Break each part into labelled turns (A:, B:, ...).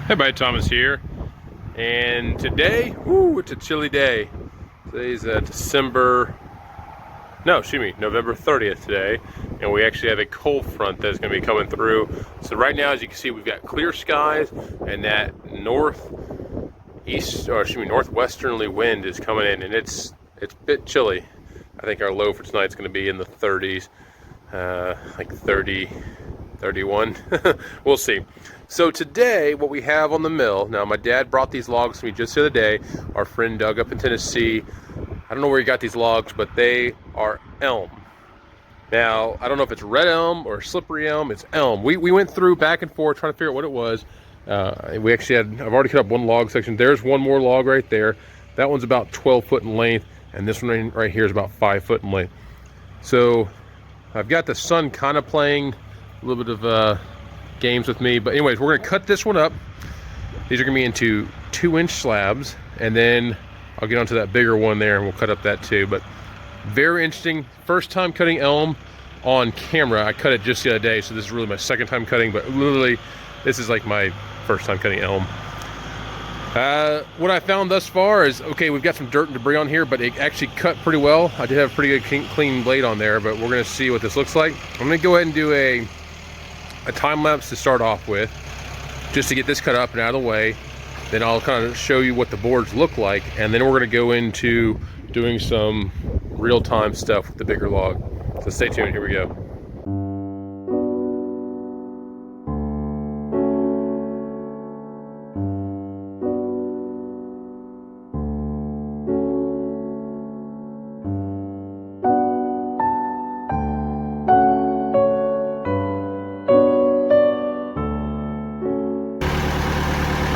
A: Hey everybody, Thomas here, and today, it's a chilly day. Today's November 30th today, and we actually have a cold front that's going to be coming through. So right now, as you can see, we've got clear skies, and that northwesterly wind is coming in, and it's a bit chilly. I think our low for tonight is going to be in the 30s, like 30, 31. We'll see. So today, what we have on the mill, now my dad brought these logs to me just the other day. Our friend Doug up in Tennessee, I don't know where he got these logs, but they are elm. Now, I don't know if it's red elm or slippery elm, it's elm. We went through back and forth trying to figure out what it was. We actually I've already cut up one log section. There's one more log right there. That one's about 12 foot in length, and this one right here is about 5 foot in length. So I've got the sun kind of playing a little bit of games with me, but anyways, we're gonna cut this one up. These are gonna be into 2-inch slabs, and then I'll get onto that bigger one there and we'll cut up that too. But very interesting, first time cutting elm on camera. I cut it just the other day, so this is really my second time cutting, but literally this is like my first time cutting elm. What I found thus far is, okay, we've got some dirt and debris on here, but it actually cut pretty well. I did have a pretty good clean blade on there, but we're gonna see what this looks like. I'm gonna go ahead and do a time lapse to start off with, just to get this cut up and out of the way. Then I'll kind of show you what the boards look like, and then we're going to go into doing some real-time stuff with the bigger log. So stay tuned, here we go.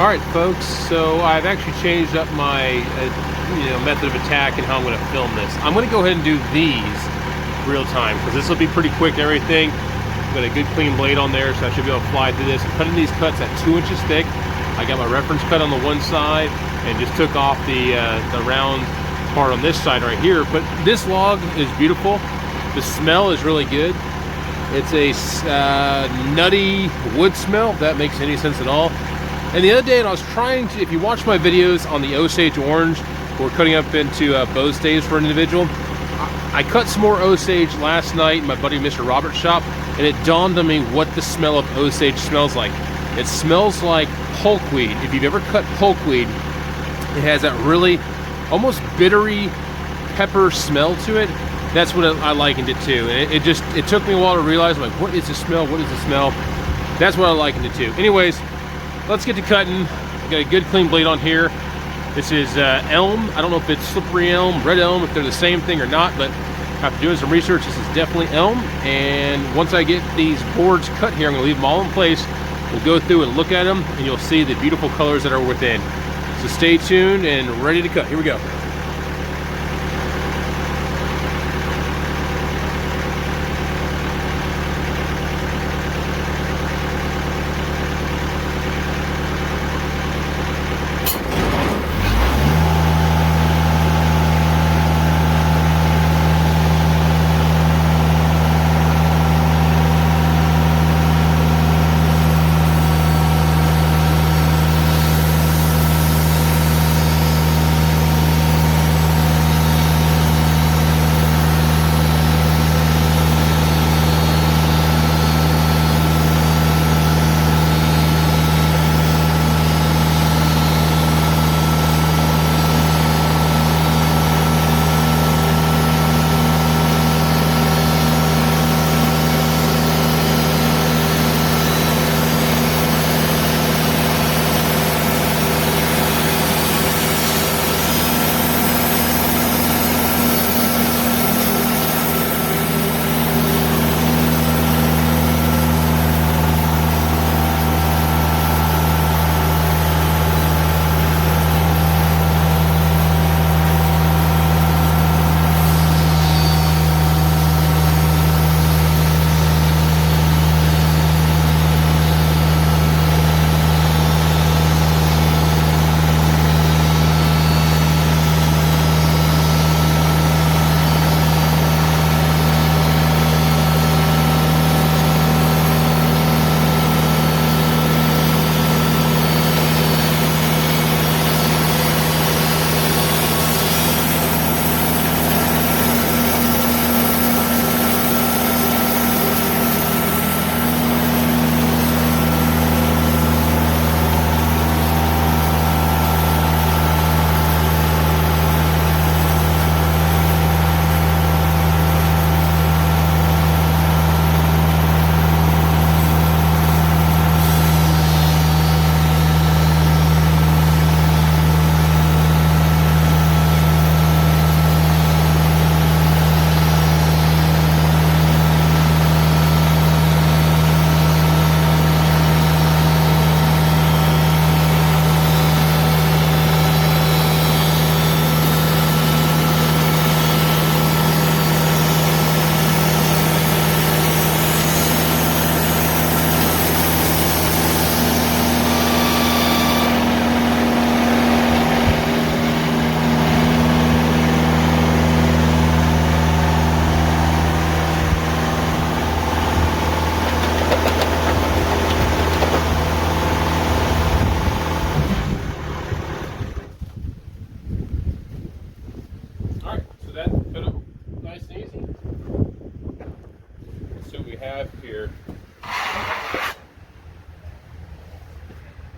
A: Alright folks, so I've actually changed up my method of attack and how I'm going to film this. I'm going to go ahead and do these real time, because this will be pretty quick and everything. I've got a good clean blade on there, so I should be able to fly through this. I'm cutting these cuts at 2 inches thick. I got my reference cut on the one side and just took off the round part on this side right here. But this log is beautiful. The smell is really good. It's a nutty wood smell, if that makes any sense at all. And the other day, I was trying to, if you watch my videos on the Osage orange, we're cutting up into bow staves for an individual. I cut some more Osage last night in my buddy Mr. Robert's shop, and it dawned on me what the smell of Osage smells like. It smells like pulkweed. If you've ever cut pulkweed, it has that really almost bittery pepper smell to it. That's what I likened it to. And it took me a while to realize, like, what is the smell? What is the smell? That's what I likened it to. Anyways, let's get to cutting. Got a good clean blade on here. This is elm. I don't know if it's slippery elm, red elm, if they're the same thing or not, but after doing some research, this is definitely elm. And once I get these boards cut here, I'm gonna leave them all in place. We'll go through and look at them, and you'll see the beautiful colors that are within. So stay tuned and ready to cut. Here we go.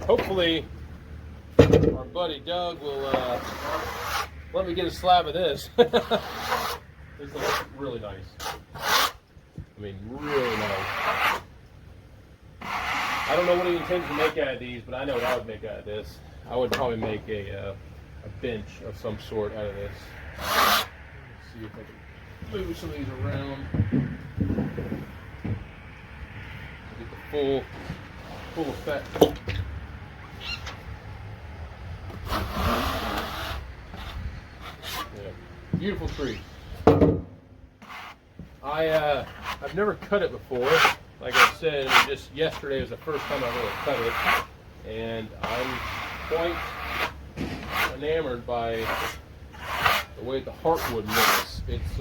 A: hopefully our buddy Doug will let me get a slab of this. This looks really nice. I mean, really nice. I don't know what he intends to make out of these, but I know what I would make out of this. I would probably make a bench of some sort out of this. Let's see if I can move some of these around. Get the full effect. Yeah, beautiful tree. I've never cut it before. Like I said, just yesterday was the first time I really cut it, and I'm quite enamored by the way the heartwood looks. It's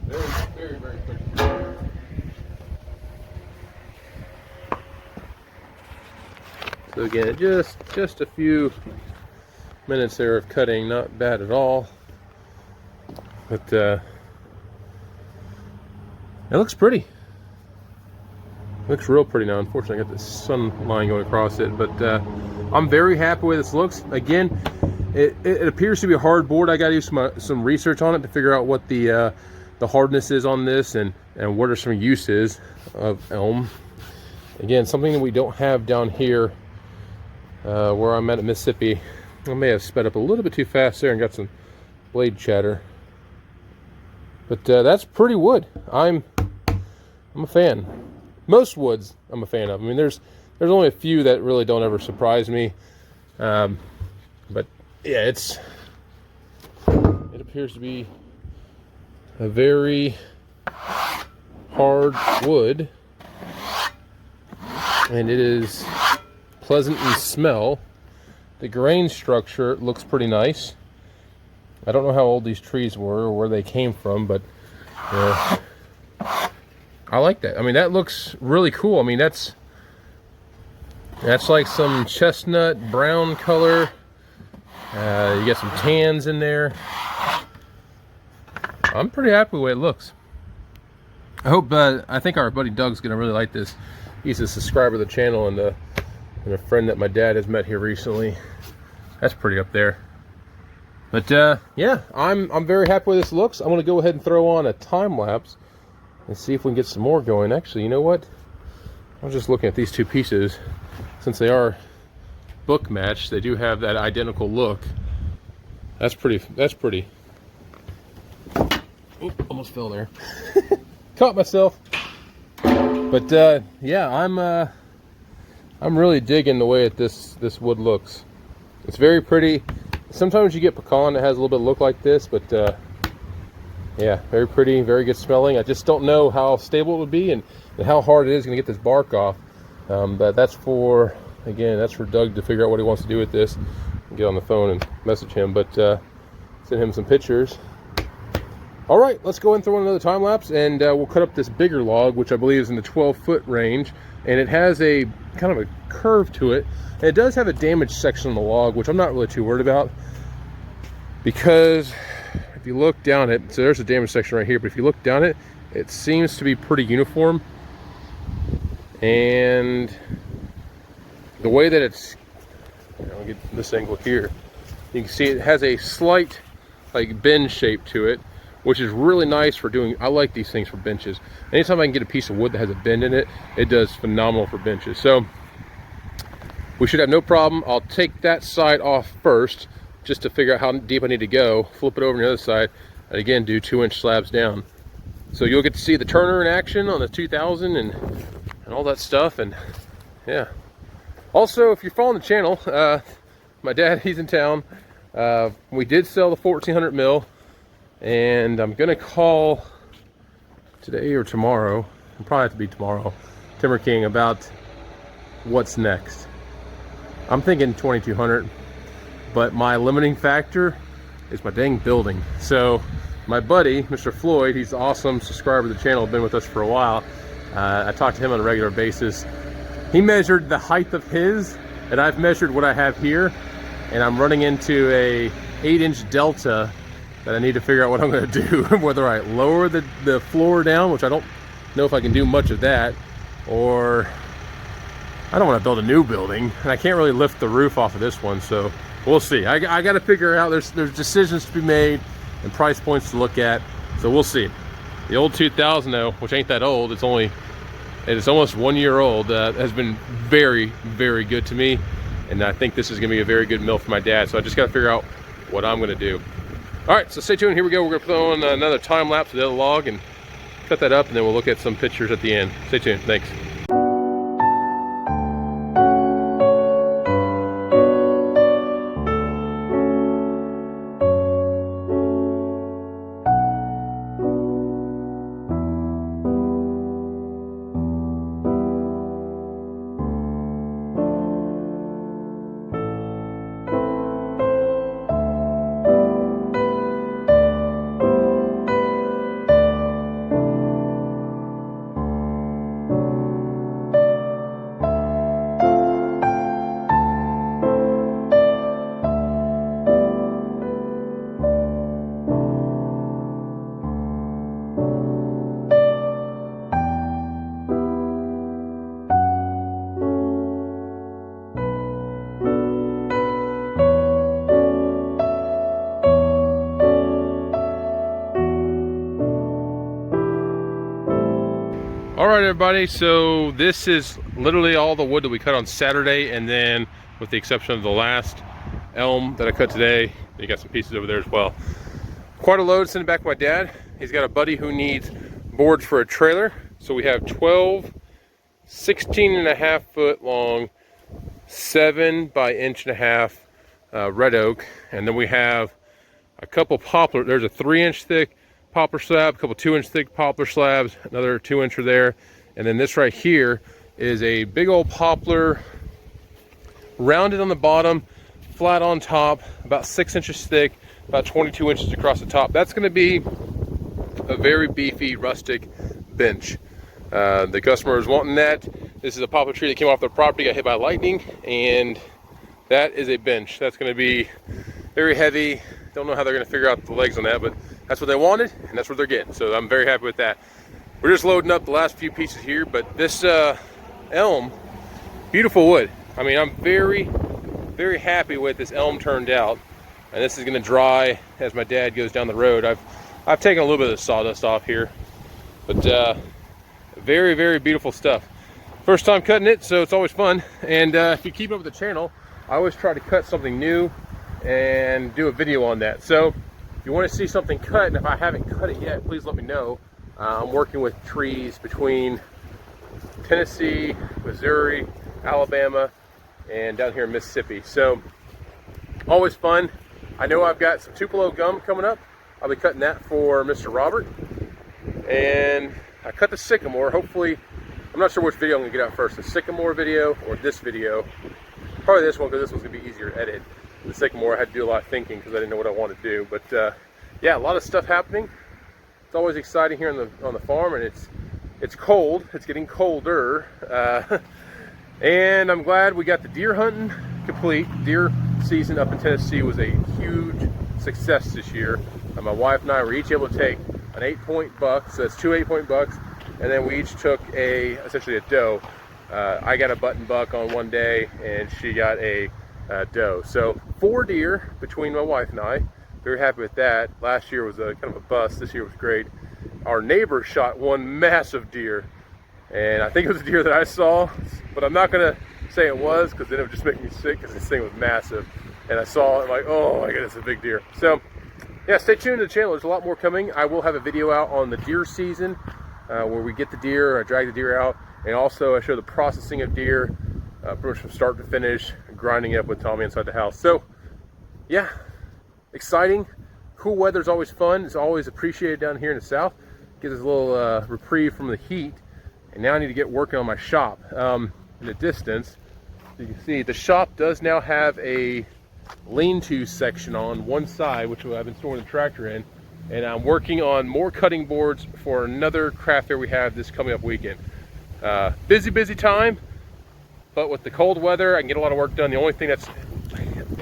A: very pretty. So again, just a few minutes there of cutting, not bad at all. But it looks pretty. Looks real pretty now. Unfortunately, I got the sun line going across it, but I'm very happy with the way this looks. Again, it appears to be a hard board. I got to do some research on it to figure out what the hardness is on this and what are some uses of elm. Again, something that we don't have down here where I'm at in Mississippi. I may have sped up a little bit too fast there and got some blade chatter, but that's pretty wood. I'm a fan. Most woods I'm a fan of. I mean, there's only a few that really don't ever surprise me, but yeah, it appears to be a very hard wood, and it is pleasant in smell. The grain structure looks pretty nice. I don't know how old these trees were or where they came from, but I like that. I mean, that looks really cool. I mean, that's like some chestnut brown color. You get some tans in there. I'm pretty happy with the way it looks. I think our buddy Doug's gonna really like this. He's a subscriber to the channel and a friend that my dad has met here recently. That's pretty up there. But yeah, I'm very happy with this looks. I'm gonna go ahead and throw on a time lapse and see if we can get some more going. Actually, you know what? I was just looking at these two pieces. Since they are book matched, they do have that identical look. That's pretty. Oop, almost fell there. Caught myself. But yeah, I'm really digging the way that this wood looks. It's very pretty. Sometimes you get pecan that has a little bit of look like this, but yeah, very pretty, very good smelling. I just don't know how stable it would be and how hard it is going to get this bark off. But that's for Doug to figure out what he wants to do with this. And get on the phone and message him, but send him some pictures. All right, let's go and throw in another time lapse, and we'll cut up this bigger log, which I believe is in the 12-foot range, and it has a kind of a curve to it. And it does have a damaged section on the log, which I'm not really too worried about, because if you look down it, so there's a damaged section right here, but if you look down it, it seems to be pretty uniform. And the way that it's, I'll get this angle here, you can see it has a slight like bend shape to it, which is really nice for doing, I like these things for benches. Anytime I can get a piece of wood that has a bend in it, it does phenomenal for benches. So we should have no problem. I'll take that side off first, just to figure out how deep I need to go, flip it over on the other side, and again, do 2-inch slabs down. So you'll get to see the turner in action on the 2000 and all that stuff, and yeah. Also, if you're following the channel, my dad, he's in town. We did sell the 1400 mil, and I'm gonna call today or tomorrow, it'll probably have to be tomorrow, Timber King about what's next. I'm thinking 2200, but my limiting factor is my dang building. So my buddy, Mr. Floyd, he's an awesome subscriber to the channel, been with us for a while. I talk to him on a regular basis. He measured the height of his, and I've measured what I have here, and I'm running into a 8-inch delta that I need to figure out what I'm going to do. Whether I lower the floor down, which I don't know if I can do much of that, or I don't want to build a new building, and I can't really lift the roof off of this one, so we'll see. I got to figure out, there's decisions to be made and price points to look at, so we'll see. The old 2000 though, which ain't that old, it's almost 1 year old, has been very, very good to me, and I think this is going to be a very good mill for my dad, so I just got to figure out what I'm going to do. All right, so stay tuned. Here we go. We're going to put on another time lapse of the other log and cut that up, and then we'll look at some pictures at the end. Stay tuned. Thanks. All right, everybody, so this is literally all the wood that we cut on Saturday, and then with the exception of the last elm that I cut today, you got some pieces over there as well. Quite a load, send it back to my dad. He's got a buddy who needs boards for a trailer, so we have 12 16.5 foot long 7 by 1.5 inch red oak, and then we have a couple poplar. There's a 3-inch thick poplar slab, a couple 2-inch thick poplar slabs, another 2-incher there, and then this right here is a big old poplar, rounded on the bottom, flat on top, about 6 inches thick, about 22 inches across the top. That's going to be a very beefy rustic bench. The customer is wanting that. This is a poplar tree that came off their property, got hit by lightning, and that is a bench. That's going to be very heavy. Don't know how they're going to figure out the legs on that, but that's what they wanted, and that's what they're getting. So I'm very happy with that. We're just loading up the last few pieces here, but this elm, beautiful wood. I mean, I'm very, very happy with this elm turned out. And this is going to dry as my dad goes down the road. I've taken a little bit of the sawdust off here, but very, very beautiful stuff. First time cutting it, so it's always fun. And if you keep up with the channel, I always try to cut something new and do a video on that. So if you want to see something cut, and if I haven't cut it yet, please let me know. I'm working with trees between Tennessee, Missouri, Alabama, and down here in Mississippi. So always fun. I know I've got some Tupelo gum coming up. I'll be cutting that for Mr. Robert. And I cut the sycamore. Hopefully, I'm not sure which video I'm gonna get out first, the sycamore video or this video. Probably this one, because this one's gonna be easier to edit. The sycamore, I had to do a lot of thinking because I didn't know what I wanted to do. But yeah, a lot of stuff happening. It's always exciting here on the farm, and it's cold. It's getting colder, and I'm glad we got the deer hunting complete. Deer season up in Tennessee was a huge success this year. My wife and I were each able to take an 8-point buck, so that's 2 8-point bucks, and then we each took essentially a doe. I got a button buck on one day, and she got a doe. So 4 deer between my wife and I. Very happy with that. Last year was kind of a bust. This year was great. Our neighbor shot one massive deer, and I think it was a deer that I saw, but I'm not gonna say it was, because then it would just make me sick, because this thing was massive. And I saw it, I'm like, oh my goodness, it's a big deer. So yeah, stay tuned to the channel. There's a lot more coming. I will have a video out on the deer season, where we get the deer, I drag the deer out, and also I show the processing of deer, pretty much from start to finish, grinding it up with Tommy inside the house. So yeah, exciting. Cool weather's always fun. It's always appreciated down here in the south. Gives us a little reprieve from the heat. And now I need to get working on my shop. In the distance, you can see the shop does now have a lean-to section on one side, which I've been storing the tractor in. And I'm working on more cutting boards for another craft fair we have this coming up weekend. Busy time, but with the cold weather, I can get a lot of work done. The only thing that's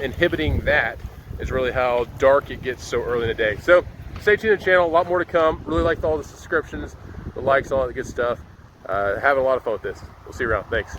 A: inhibiting that is really how dark it gets so early in the day. So stay tuned to the channel, a lot more to come. Really liked all the subscriptions, the likes, all that good stuff. Having a lot of fun with this. We'll see you around. Thanks.